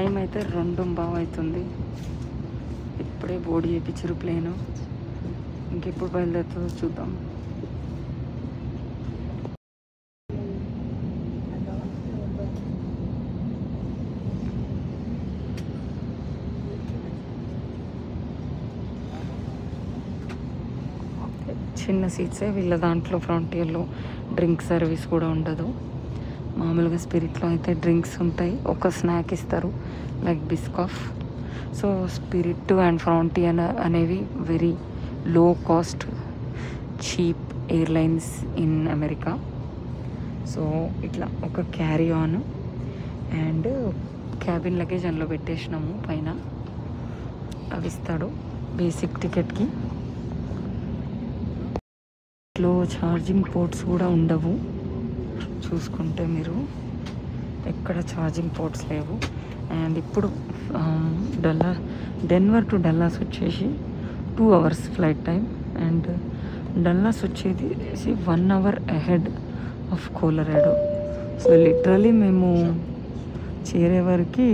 Time అయితే 2:15 అవుతుంది. ఇప్పుడే బోర్డు చేయించారు ప్లేను. ఇంకెప్పుడు బయలుదేరుతుందో చూద్దాం. చిన్న సీట్సే. వీళ్ళ దాంట్లో ఫ్రంటియర్లో డ్రింక్ సర్వీస్ కూడా ఉండదు. మామూలుగా స్పిరిట్లో అయితే డ్రింక్స్ ఉంటాయి, ఒక స్నాక్ ఇస్తారు like Biscoff. So spirit and frontier అనేవి very low cost cheap airlines in America. So ఇట్లా ఒక carry on and cabin luggage అందులో పెట్టేసినాము. పైన అవి ఇస్తాడు బేసిక్ టికెట్కి. లో ఛార్జింగ్ పోర్ట్స్ కూడా ఉండవు. చూసుకుంటే మీరు ఎక్కడ ఛార్జింగ్ పోర్ట్స్ లేవు. అండ్ ఇప్పుడు డెన్వర్ టు డల్లాస్ వచ్చేసి 2 hours flight time. And Dallas వచ్చేది 1 hour ahead of Colorado. So literally మేము చేరే వరకు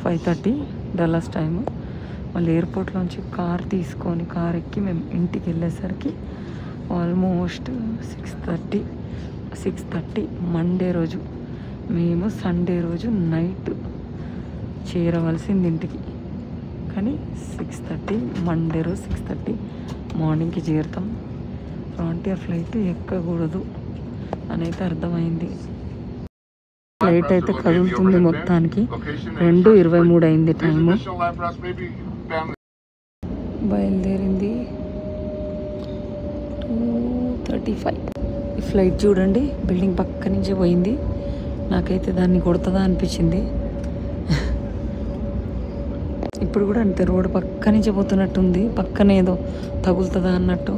5:30 డల్లాస్ టైము. మళ్ళీ ఎయిర్పోర్ట్లోంచి కార్ తీసుకొని కార్ ఎక్కి మేము ఇంటికి వెళ్ళేసరికి ఆల్మోస్ట్ 6:30 మండే రోజు. మేము సండే రోజు నైట్ చేరవలసింది ఇంటికి. కానీ 6:30 మండే రోజు 6:30 మార్నింగ్కి చేరుతాం. ఫ్రాంటియర్ ఫ్లైట్ ఎక్కకూడదు అని అయితే అర్థమైంది. ఫ్లైట్ అయితే కదులుతుంది మొత్తానికి. 2:23 అయింది టైము. బయలుదేరింది 2:35. ఈ ఫ్లైట్ చూడండి బిల్డింగ్ పక్క నుంచే పోయింది. నాకైతే దాన్ని కొడుతుందా అనిపించింది. ఇప్పుడు కూడా అంతే, రోడ్డు పక్క నుంచే పోతున్నట్టుంది. పక్కన ఏదో తగులుతుందా అన్నట్టు.